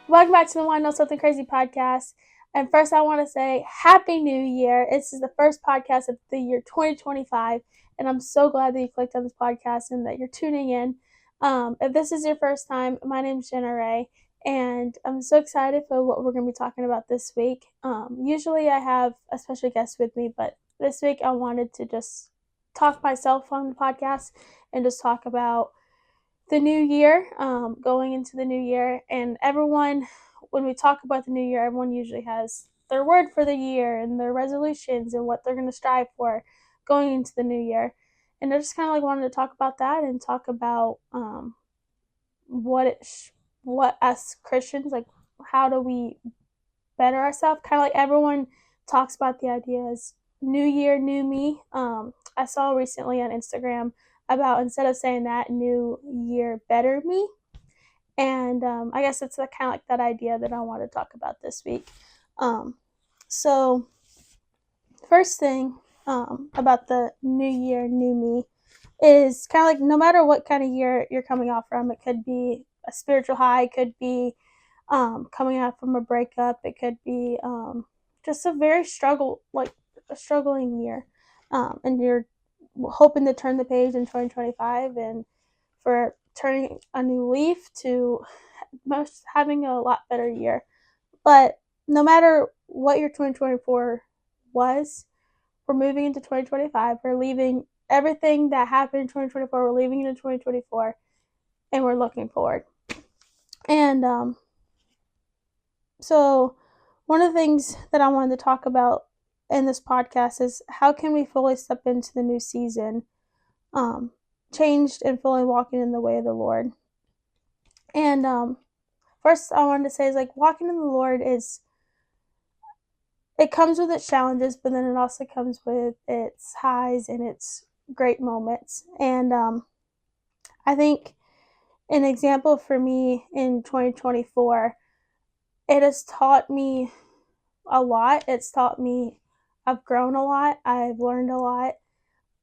Welcome back to the Why Know Something Crazy podcast. And first, I want to say Happy New Year. This is the first podcast of the year 2025, and I'm so glad that you clicked on this podcast and that you're tuning in. If this is your first time, my name is Jenna, and I'm so excited for what we're going to be talking about this week. Usually, I have a special guest with me, but this week I wanted to just talk myself on the podcast and just talk about the new year, going into the new year. And everyone, when we talk about the new year, everyone usually has their word for the year and their resolutions and what they're going to strive for going into the new year. And I just kind of like wanted to talk about that and talk about what us Christians, like, how do we better ourselves? Kind of like everyone talks about the idea as new year, new me. I saw recently on Instagram about, instead of saying that, new year, better me. And I guess it's kind of like that idea that I want to talk about this week. So, first thing about the new year, new me is kind of like, no matter what kind of year you're coming off from, it could be a spiritual high, it could be coming out from a breakup, it could be just a very a struggling year. And you're hoping to turn the page in 2025 and for turning a new leaf to most having a lot better year. But no matter what your 2024 was, we're moving into 2025. We're leaving everything that happened in 2024. We're leaving it in 2024, and we're looking forward. And so, one of the things that I wanted to talk about in this podcast is how can we fully step into the new season, changed and fully walking in the way of the Lord. And first, I wanted to say is like, walking in the Lord is, it comes with its challenges, but then it also comes with its highs and its great moments. And I think an example for me in 2024, it has taught me a lot. It's taught me I've grown a lot. I've learned a lot.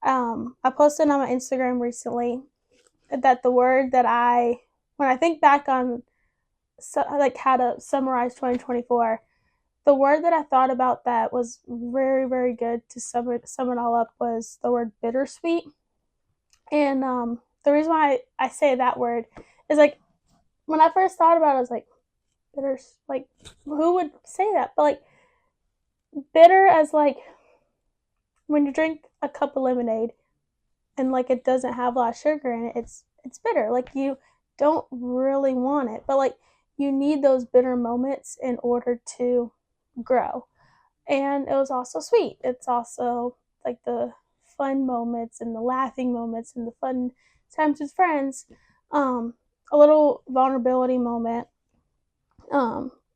I posted on my Instagram recently that the word that when I think back on like how to summarize 2024, the word that I thought about that was very, very good to sum it all up was the word bittersweet. And the reason why I say that word is like, when I first thought about it, I was like, bitter, like, who would say that? But like, bitter as like when you drink a cup of lemonade and like it doesn't have a lot of sugar in it, it's bitter. Like, you don't really want it, but like, you need those bitter moments in order to grow. And it was also sweet. It's also like the fun moments and the laughing moments and the fun times with friends. A little vulnerability moment.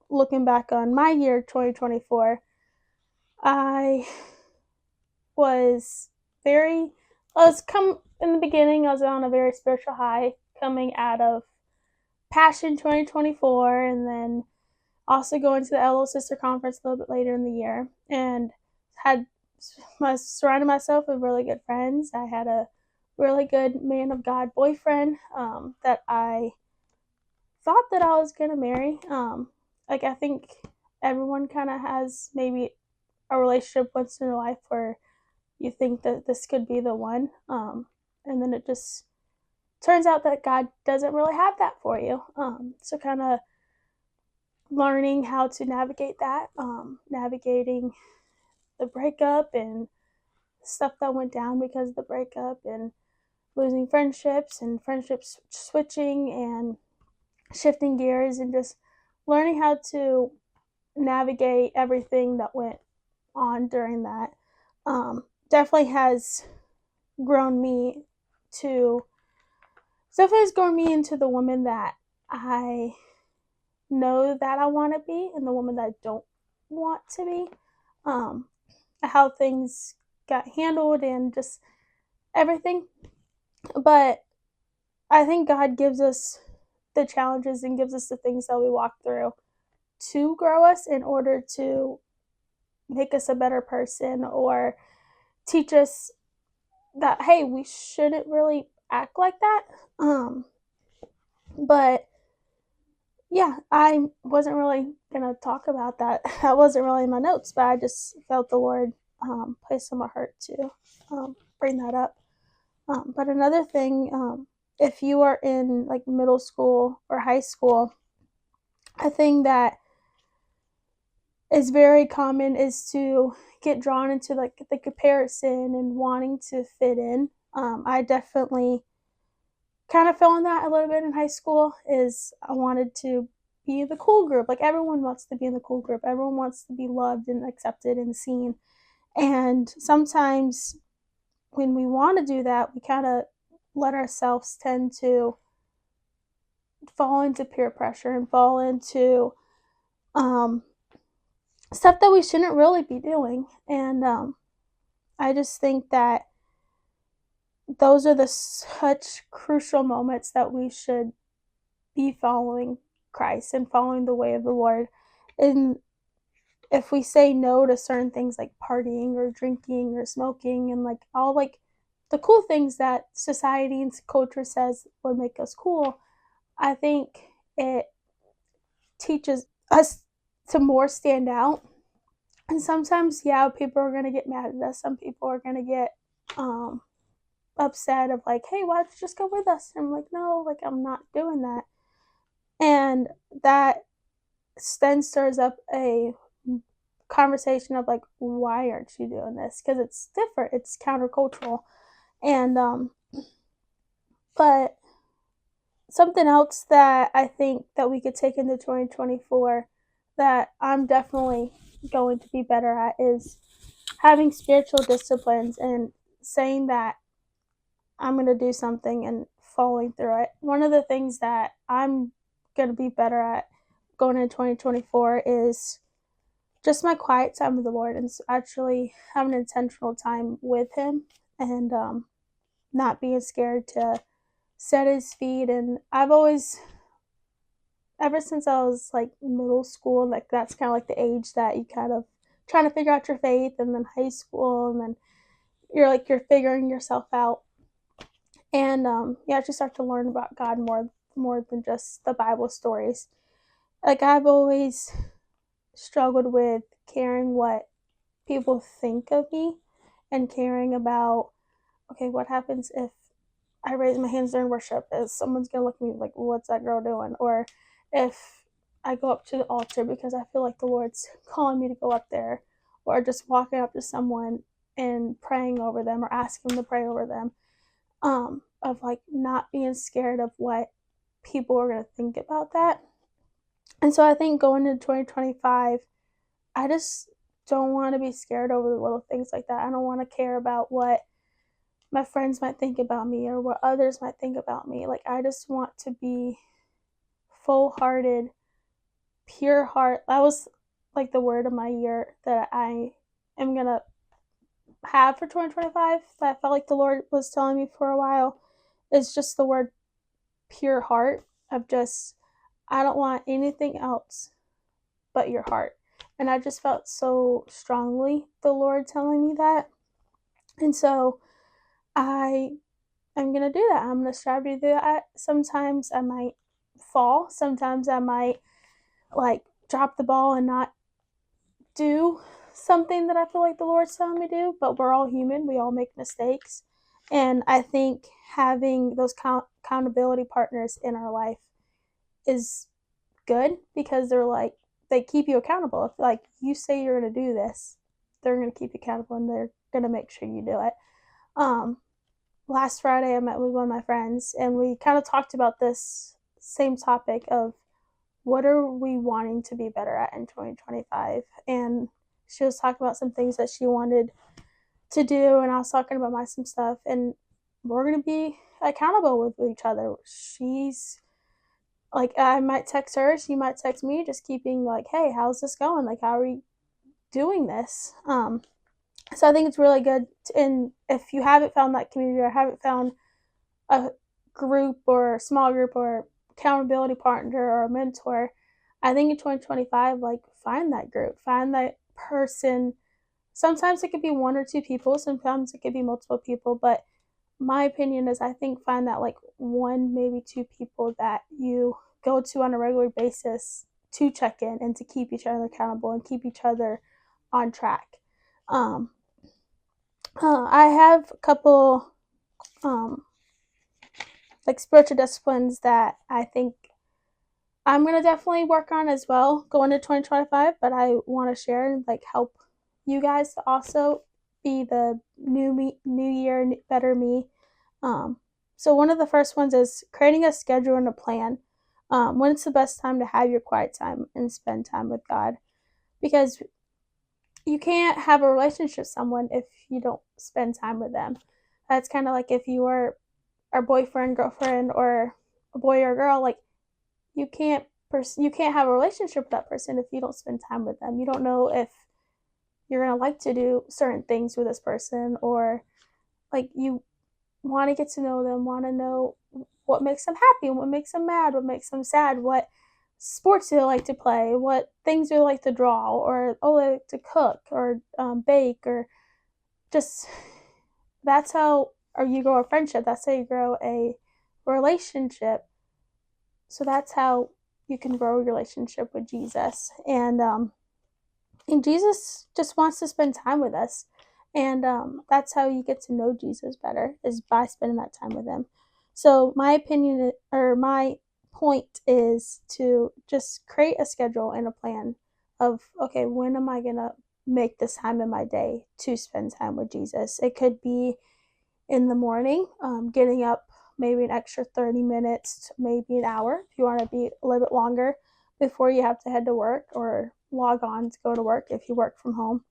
Looking back on my year 2024, I was very, I was come in the beginning, I was on a very spiritual high coming out of Passion 2024, and then also going to the LO Sister Conference a little bit later in the year, and had surrounded myself with really good friends. I had a really good man of God boyfriend that I thought that I was gonna marry. Like, I think everyone kind of has maybe a relationship once in their life where you think that this could be the one, and then it just turns out that God doesn't really have that for you. So kind of learning how to navigate that, navigating the breakup and stuff that went down because of the breakup, and losing friendships and friendships switching and shifting gears, and just learning how to navigate everything that went on during that. Definitely has grown me to definitely has grown me into the woman that I know that I want to be and the woman that I don't want to be. How things got handled and just everything. But I think God gives us the challenges and gives us the things that we walk through to grow us in order to make us a better person, or teach us that, hey, we shouldn't really act like that. But yeah, I wasn't really gonna talk about that. That wasn't really in my notes, but I just felt the Lord place on my heart to bring that up. But another thing, if you are in like middle school or high school, a thing that is very common is to get drawn into like the comparison and wanting to fit in. I definitely kind of fell in that a little bit in high school. Is I wanted to be the cool group. Like everyone wants to be in the cool group. Everyone wants to be loved and accepted and seen. And sometimes when we want to do that, we kind of let ourselves tend to fall into peer pressure and fall into um, stuff that we shouldn't really be doing. And I just think that those are the such crucial moments that we should be following Christ and following the way of the Lord. And if we say no to certain things like partying or drinking or smoking and like all like the cool things that society and culture says would make us cool, I think it teaches us to more stand out. And sometimes, yeah, people are going to get mad at us. Some people are going to get um, upset of like, hey, why don't you just go with us? And I'm like, no, like I'm not doing that. And that then stirs up a conversation of like, why aren't you doing this? Because it's different. It's countercultural. And but something else that I think that we could take into 2024 that I'm definitely going to be better at is having spiritual disciplines and saying that I'm going to do something and following through it. One of the things that I'm going to be better at going into 2024 is just my quiet time with the Lord and actually having an intentional time with Him and not being scared to set His feet. And I've always, ever since I was like middle school, like that's kind of like the age that you kind of trying to figure out your faith, and then high school, and then you're figuring yourself out. And you actually start to learn about God more than just the Bible stories. Like I've always struggled with caring what people think of me and caring about, okay, what happens if I raise my hands during worship? Is someone's gonna look at me like, what's that girl doing? Or if I go up to the altar because I feel like the Lord's calling me to go up there, or just walking up to someone and praying over them or asking them to pray over them, of like not being scared of what people are gonna think about that. And so I think going into 2025, I just don't want to be scared over the little things like that. I don't want to care about what my friends might think about me or what others might think about me. Like, I just want to be full hearted, pure heart. That was like the word of my year that I am going to have for 2025 that I felt like the Lord was telling me for a while is just the word pure heart of just, I don't want anything else but your heart. And I just felt so strongly the Lord telling me that. And so I am going to do that. I'm going to strive to do that. Sometimes I might fall. Sometimes I might like drop the ball and not do something that I feel like the Lord's telling me to do. But we're all human. We all make mistakes. And I think having those accountability partners in our life is good because they're like, they keep you accountable. If like you say you're going to do this, they're going to keep you accountable and they're going to make sure you do it. Um, Last Friday, I met with one of my friends, and we kind of talked about this same topic of what are we wanting to be better at in 2025. And she was talking about some things that she wanted to do, and I was talking about some stuff, and we're going to be accountable with each other. She's like, I might text her, she might text me, just keeping like, hey, how's this going? Like, how are we doing this? So I think it's really good. And if you haven't found that community or haven't found a group or a small group or accountability partner or a mentor, I think in 2025, like find that group, find that person. Sometimes it could be one or two people, sometimes it could be multiple people, but my opinion is I think find that like one, maybe two people that you go to on a regular basis to check in and to keep each other accountable and keep each other on track. Um, I have a couple um, like spiritual disciplines that I think I'm gonna definitely work on as well going to 2025. But I want to share and like help you guys to also be the new me, new year, better me. Um, so one of the first ones is creating a schedule and a plan. When it's the best time to have your quiet time and spend time with God, because you can't have a relationship with someone if you don't spend time with them. That's kind of like if you were a boyfriend, girlfriend, or a boy or a girl. Like you can't have a relationship with that person if you don't spend time with them. You don't know if you're gonna like to do certain things with this person, or like you want to get to know them, want to know what makes them happy, what makes them mad, what makes them sad, what sports do they like to play, what things do they like to draw, or they like to cook or bake, or just that's how or you grow a friendship. That's how you grow a relationship. So that's how you can grow a relationship with Jesus. And Jesus just wants to spend time with us. And that's how you get to know Jesus better, is by spending that time with him. So my opinion, or my point, is to just create a schedule and a plan of, okay, when am I going to make this time in my day to spend time with Jesus? It could be in the morning, getting up maybe an extra 30 minutes, maybe an hour, if you want to be a little bit longer before you have to head to work or log on to go to work if you work from home.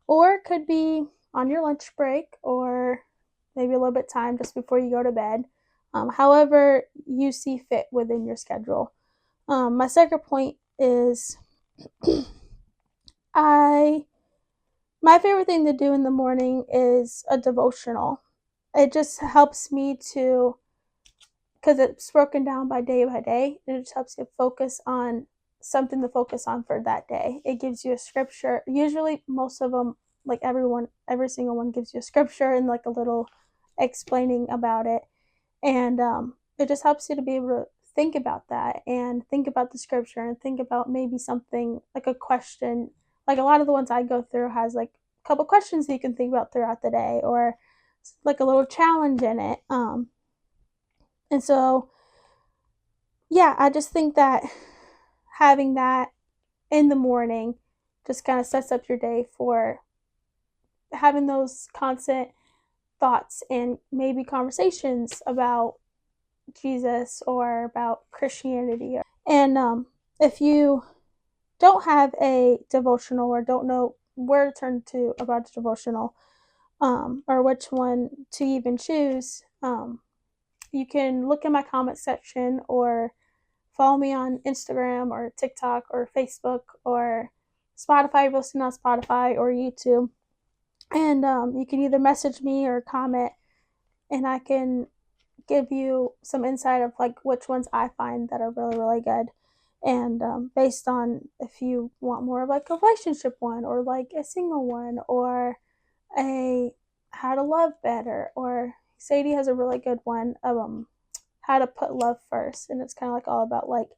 Or it could be on your lunch break, or maybe a little bit time just before you go to bed. However you see fit within your schedule. My second point is I my favorite thing to do in the morning is a devotional. It just helps me to, because it's broken down by day, and it just helps you focus on something to focus on for that day. It gives you a scripture. Usually, most of them, like every single one gives you a scripture and like a little explaining about it. And it just helps you to be able to think about that and think about the scripture and think about maybe something like a question. Like a lot of the ones I go through has like a couple questions that you can think about throughout the day, or like a little challenge in it. And so, yeah, I just think that having that in the morning just kind of sets up your day for having those constant thoughts and maybe conversations about Jesus or about Christianity. And if you don't have a devotional or don't know where to turn to about a devotional, or which one to even choose, you can look in my comment section or follow me on Instagram or TikTok or Facebook or Spotify, if you're listening on Spotify or YouTube. And you can either message me or comment, and I can give you some insight of like which ones I find that are really, really good. And based on if you want more of like a relationship one, or like a single one, or a how to love better, or Sadie has a really good one of how to put love first, and it's kind of like all about like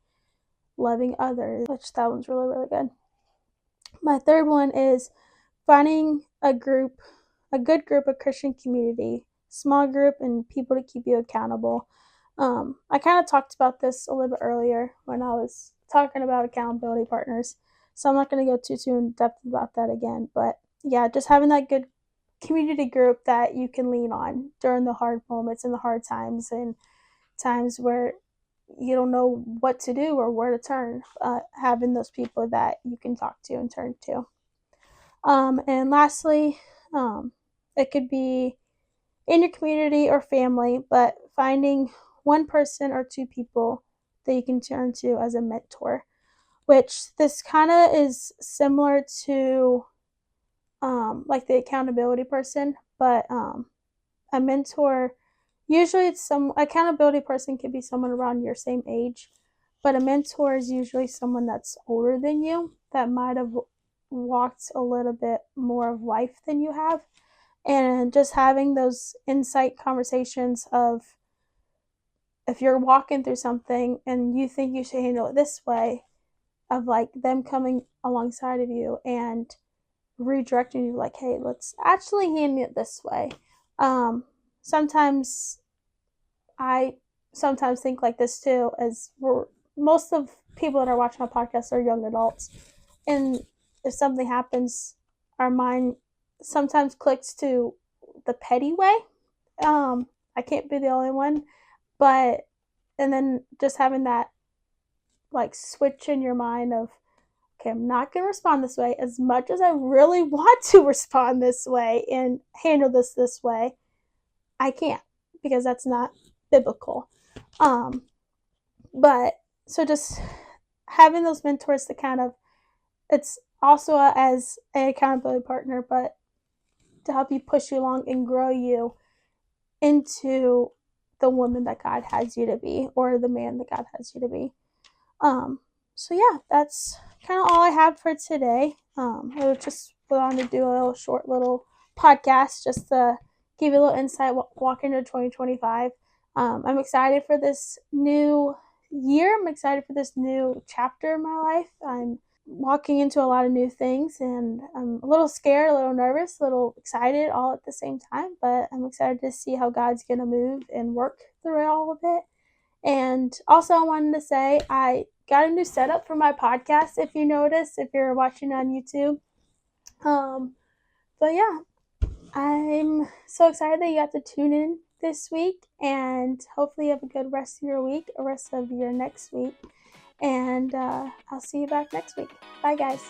loving others, which that one's really, really good. My third one is finding a good group of Christian community, small group, and people to keep you accountable. I kind of talked about this a little bit earlier when I was talking about accountability partners, so I'm not going to go too in depth about that again. But yeah, just having that good community group that you can lean on during the hard moments and the hard times, and times where you don't know what to do or where to turn. Having those people that you can talk to and turn to. And lastly, it could be in your community or family, but finding one person or two people that you can turn to as a mentor, which this kind of is similar to like the accountability person, but a mentor, usually it's some accountability person could be someone around your same age, but a mentor is usually someone that's older than you that might have walked a little bit more of life than you have. And just having those insight conversations of if you're walking through something and you think you should handle it this way, of like them coming alongside of you and redirecting you, like, hey, let's actually handle it this way. Sometimes I sometimes think like this too, as most of people that are watching our podcast are young adults, and if something happens, our mind sometimes clicks to the petty way. I can't be the only one, but and then just having that like switch in your mind of, okay, I'm not going to respond this way as much as I really want to respond this way and handle this way. I can't, because that's not biblical. Um, but so just having those mentors to kind of, it's also as a accountability partner, but to help you push you along and grow you into the woman that God has you to be, or the man that God has you to be. Um, so yeah, that's kind of all I have for today. I just wanted to do a little short little podcast just to give you a little insight walking into 2025. I'm excited for this new year. I'm excited for this new chapter in my life. I'm walking into a lot of new things, and I'm a little scared, a little nervous, a little excited all at the same time, but I'm excited to see how God's going to move and work through all of it. And also, I wanted to say I got a new setup for my podcast. If you notice, if you're watching on YouTube, but yeah, I'm so excited that you got to tune in this week, and hopefully you have a good rest of your week, or rest of your next week. And I'll see you back next week. Bye, guys.